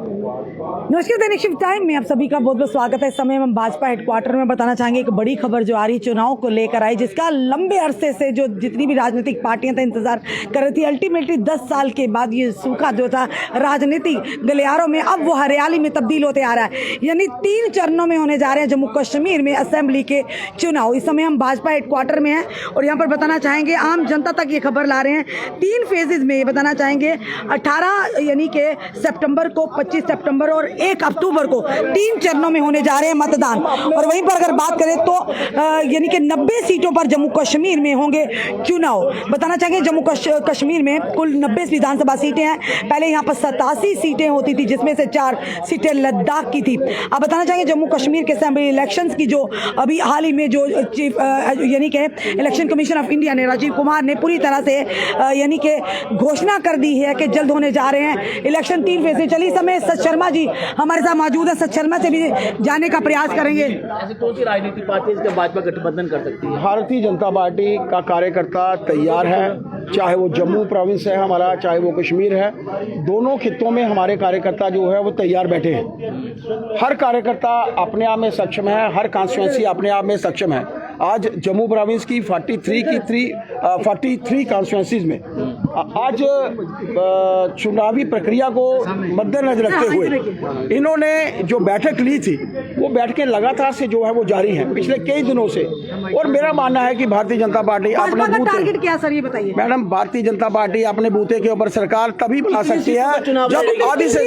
नमस्कार दैनिक shift time में आप सभी का बहुत बहुत स्वागत है। इस समय हम भाजपा हेडक्वार्टर में बताना चाहेंगे एक बड़ी खबर जो आ रही चुनाव को लेकर आई, जिसका लंबे अरसे से जो जितनी भी राजनीतिक पार्टियां था इंतजार कर रही थी। अल्टीमेटली 10 साल के बाद ये सूखा जो था राजनीतिक गलियारों में अब वो हरियाली में तब्दील होते आ रहा है। यानी 3 चरणों में होने जा रहे हैं जम्मू कश्मीर में असेंबली के चुनाव। इस समय हम भाजपा हेडक्वार्टर में हैं और यहाँ पर बताना चाहेंगे आम जनता तक ये खबर ला रहे हैं 3 फेजेज में। बताना चाहेंगे 18 यानी कि सितंबर को, 25 सितंबर और 1 अक्टूबर को 3 चरणों में होने जा रहे हैं मतदान। और वहीं पर अगर बात करें तो यानी कि 90 सीटों पर जम्मू कश्मीर में होंगे चुनाव। बताना चाहेंगे जम्मू कश्मीर में कुल 90 विधानसभा सीटें हैं। पहले यहाँ पर 87 सीटें होती थी, जिसमें से 4 सीटें लद्दाख की थी। अब बताना चाहेंगे जम्मू कश्मीर के असेंबली इलेक्शंस की जो अभी हाल ही में जो चीफ यानी कि इलेक्शन कमीशन ऑफ इंडिया ने, राजीव कुमार ने पूरी तरह से यानी कि घोषणा कर दी है कि जल्द होने जा रहे हैं इलेक्शन। 3 फेज से चली। समय सच शर्मा जी हमारे साथ मौजूद है। सच शर्मा से भी जाने का प्रयास करेंगे। ऐसे कौन सी राजनीतिक पार्टी इसका भाजपा गठबंधन कर सकती है? भारतीय जनता पार्टी का कार्यकर्ता तैयार है, चाहे वो जम्मू प्रोविंस है हमारा, चाहे वो कश्मीर है। दोनों खित्तों में हमारे कार्यकर्ता जो है वो तैयार बैठे हैं। हर कार्यकर्ता अपने आप में सक्षम है, हर कॉन्स्टिट्यूंसी अपने आप में सक्षम है। आज जम्मू प्रोविंस की 43 कॉन्स्टिट्यूंसीज में आज चुनावी प्रक्रिया को मद्देनजर रखते हुए इन्होंने जो बैठक ली थी वो बैठकें लगातार से जो है वो जारी हैं पिछले कई दिनों से। और मेरा मानना है कि भारतीय जनता पार्टी अपने टारगेट क्या सर, ये बताइए। मैडम, भारतीय जनता पार्टी अपने बूते के ऊपर सरकार तभी बना सकती है जब आधी से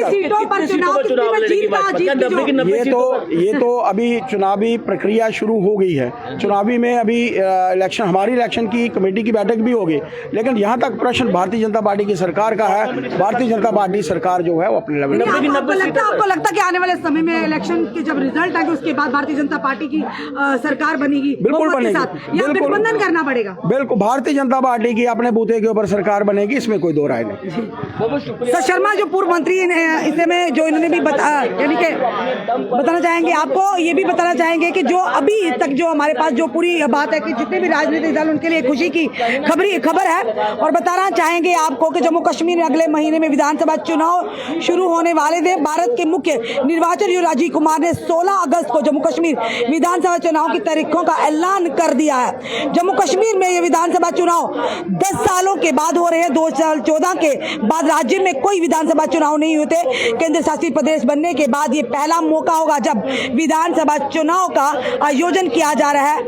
ये तो अभी चुनावी प्रक्रिया शुरू हो गई है। चुनावी में अभी इलेक्शन, हमारी इलेक्शन की कमेटी की बैठक भी होगी, लेकिन यहाँ तक प्रश्न भारतीय जनता पार्टी की सरकार का है। भारतीय जनता पार्टी सरकार जो है वो अपने लेवल आपको लगता है कि आने वाले समय में इलेक्शन के जब रिजल्ट आएंगे उसके बाद भारतीय जनता पार्टी की सरकार बनेगी? बिल्कुल बनेगी, गठबंधन करना पड़ेगा। बिल्कुल भारतीय जनता पार्टी की अपने बूते के ऊपर सरकार बनेगी, इसमें कोई दो राय नहीं। सर शर्मा जो पूर्व मंत्री इसमें जो इन्होंने भी यानी कि बताना चाहेंगे, आपको ये भी बताना चाहेंगे कि जो अभी तक जो हमारे पास जो पूरी बात है कि जितने भी राजनीतिक दल उनके लिए खुशी की खबर है। और बताना चाहेंगे आपको कि जम्मू कश्मीर में अगले महीने में विधानसभा चुनाव शुरू होने वाले थे। भारत के मुख्य निर्वाचन आयुक्त राजीव कुमार ने 16 अगस्त को जम्मू कश्मीर विधानसभा चुनाव की तारीखों का ऐलान कर दिया है। जम्मू कश्मीर में ये विधानसभा चुनाव 10 सालों के बाद हो रहे हैं। 2014 के बाद राज्य में कोई विधानसभा चुनाव नहीं हुए थे। केंद्र शासित प्रदेश बनने के बाद ये पहला मौका होगा जब विधानसभा चुनाव का आयोजन किया जा रहा है।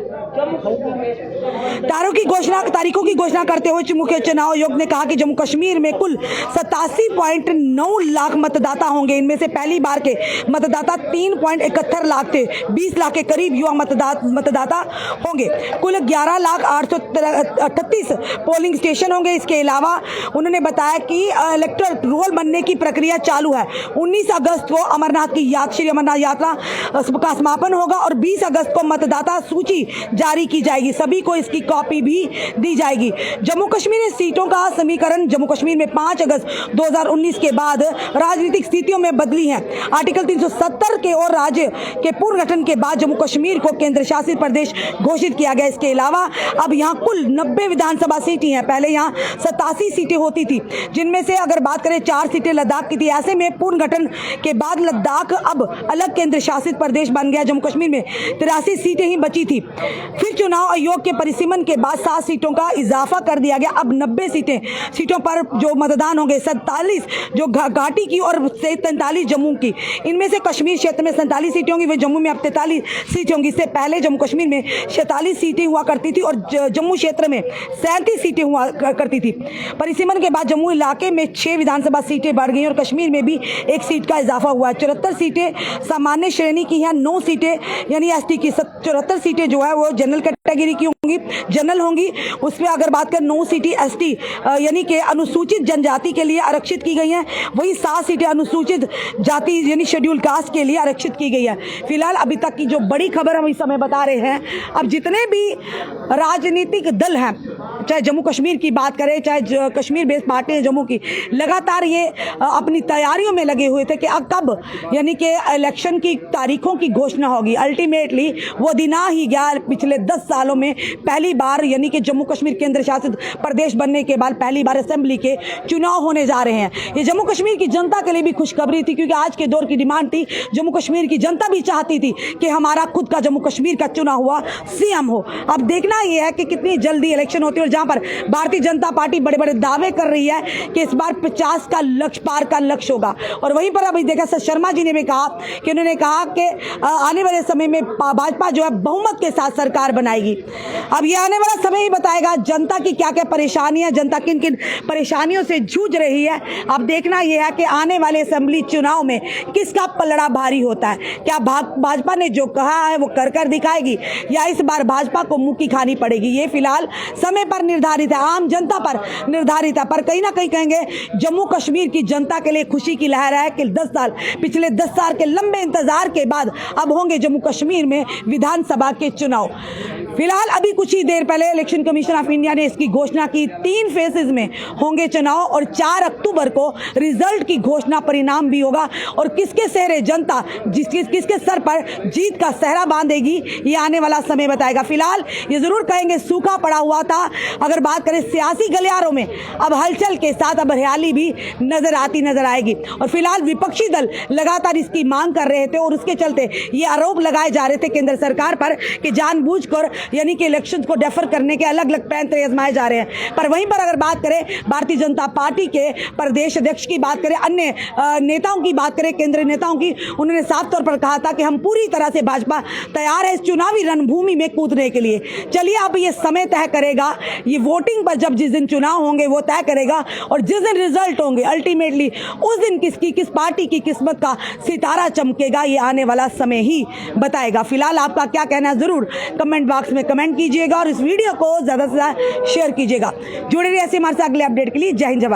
तारीखों की घोषणा करते हुए मुख्य चुनाव आयोग ने कहा कि जम्मू कश्मीर में कुल 87.9 लाख मतदाता होंगे। इनमें से पहली बार के मतदाता 3.71 लाख थे। 20 लाख के करीब युवा मतदाता होंगे। कुल 11,838 पोलिंग स्टेशन होंगे। इसके अलावा उन्होंने बताया कि इलेक्टोरल रोल बनने की प्रक्रिया चालू है। 19 अगस्त को अमरनाथ की श्री अमरनाथ यात्रा का समापन होगा और 20 अगस्त को मतदाता सूची जारी की जाएगी। सभी को इसकी कॉपी भी दी जाएगी। जम्मू कश्मीर में सीटों का समीकरण जम्मू कश्मीर में 5 अगस्त 2019 के बाद राजनीतिक स्थितियों में बदली है। आर्टिकल 370 के और राज्य के पुनर्गठन के बाद जम्मू कश्मीर को केंद्र शासित प्रदेश घोषित किया गया। इसके अलावा अब यहाँ कुल 90 विधानसभा सीटें हैं। पहले यहाँ 87 सीटें होती थी, जिनमें से अगर बात करें 4 सीटें लद्दाख की थी। ऐसे में पुनर्गठन के बाद लद्दाख अब अलग केंद्र शासित प्रदेश बन गया। जम्मू कश्मीर में 83 सीटें ही बची थी। फिर चुनाव आयोग के परिसीमन के बाद 7 सीटों का इजाफा कर दिया गया। अब 90 सीटों पर जो मतदान होंगे, 47 जो घाटी की और 43 जम्मू की। इनमें से कश्मीर क्षेत्र में 47 सीटें होंगी, वे जम्मू में अब 43 सीटें होंगी। इससे पहले जम्मू कश्मीर में 46 सीटें हुआ करती थी और जम्मू क्षेत्र में 37 सीटें हुआ करती थी। परिसीमन के बाद जम्मू इलाके में 6 विधानसभा सीटें बढ़ गई और कश्मीर में भी 1 सीट का इजाफा हुआ है। 74 सीटें सामान्य श्रेणी की हैं, 9 सीटें यानी एसटी की। 74 सीटें जो है वो जनरल कैटेगरी की होंगी, जनरल होंगी। उसमें अगर बात करें 9 सीटें एसटी यानी कि अनुसूचित जनजाति के लिए आरक्षित की गई हैं। वही 7 सीटें अनुसूचित जाति यानी शेड्यूल कास्ट के लिए आरक्षित की गई है। फिलहाल अभी तक की जो बड़ी खबर हम इस समय बता रहे हैं, अब जितने भी राजनीतिक दल हैं, चाहे जम्मू कश्मीर की बात करें, चाहे कश्मीर बेस्ड पार्टी है जम्मू की, लगातार ये अपनी तैयारियों में लगे हुए थे कि अब कब यानी कि इलेक्शन की तारीखों की घोषणा होगी। अल्टीमेटली वो दिन आ ही गया। पिछले 10 सालों में पहली बार, यानी कि जम्मू कश्मीर केंद्र शासित प्रदेश बनने के बाद पहली बार असेंबली के चुनाव होने जा रहे हैं। ये जम्मू कश्मीर की जनता के लिए भी खुशखबरी थी, क्योंकि आज के दौर की डिमांड थी, जम्मू कश्मीर की जनता भी चाहती थी कि हमारा खुद का जम्मू कश्मीर का चुना हुआ सीएम हो। अब देखना यह है कि कितनी जल्दी इलेक्शन होती है, और जहां पर भारतीय जनता पार्टी बड़े बड़े दावे कर रही है कि इस बार 50 का लक्ष्य पार का लक्ष्य होगा। और वहीं पर अभी देखा सर शर्मा जी ने भी कहा कि उन्होंने कहा कि आने वाले समय में भाजपा जो है बहुमत के साथ सरकार बनाएगी। अब यह आने वाला समय ही बताएगा जनता की क्या क्या परेशानियां, जनता किन किन परेशानियों से जूझ रही है। अब देखना यह है कि आने वाले असेंबली चुनाव में किसका पलड़ा भारी होता है। क्या भाजपा ने जो कहा है वो कर दिखाएगी, या इस बार भाजपा को मुंह की खानी पड़ेगी। ये फिलहाल समय पर निर्धारित है, आम जनता पर निर्धारित है। पर कहीं ना कहीं कहेंगे जम्मू कश्मीर की जनता के लिए खुशी की लहर है कि पिछले 10 साल के लंबे इंतजार के बाद अब होंगे जम्मू कश्मीर में विधानसभा के चुनाव। फिलहाल अभी कुछ ही देर पहले इलेक्शन कमीशन ऑफ इंडिया ने इसकी घोषणा की, 3 फेजेस में होंगे चुनाव और 4 अक्टूबर को रिजल्ट की घोषणा, परिणाम भी होगा। और किसके सेहरे जनता किसके सर पर जीत का सेहरा बांधेगी, ये आने वाला समय बताएगा। फिलहाल ये जरूर कहेंगे सूखा पड़ा हुआ था। अगर बात करें सियासी गलियारों में, अब हलचल के साथ अब हरियाली भी नजर आएगी। और फिलहाल विपक्षी दल लगातार इसकी मांग कर रहे थे, और उसके चलते ये आरोप लगाए जा रहे थे केंद्र सरकार पर कि जानबूझकर, यानी कि इलेक्शन को डेफर करने के अलग अलग पैंतरे आजमाए जा रहे हैं। पर वहीं पर अगर बात करें भारतीय जनता पार्टी के प्रदेश अध्यक्ष की बात करें, अन्य नेताओं की बात करें, केंद्रीय नेताओं की, उन्होंने साफ तौर पर कहा था कि हम पूरी तरह से भाजपा तैयार है इस चुनावी रणभूमि में कूदने के लिए। चलिए अब ये समय तय करेगा, ये वोटिंग पर जब जिस दिन चुनाव होंगे वो तय करेगा, और जिस दिन रिजल्ट होंगे अल्टीमेटली उस दिन किस पार्टी की किस्मत का सितारा चमकेगा, ये आने वाला समय ही बताएगा। फिलहाल आपका क्या कहना है जरूर कमेंट बॉक्स में कमेंट कीजिएगा, और इस वीडियो को ज्यादा से ज्यादा शेयर कीजिएगा। जुड़े रहिए ऐसे हमारे साथ अगले अपडेट के लिए। जय हिंद, जय भारत।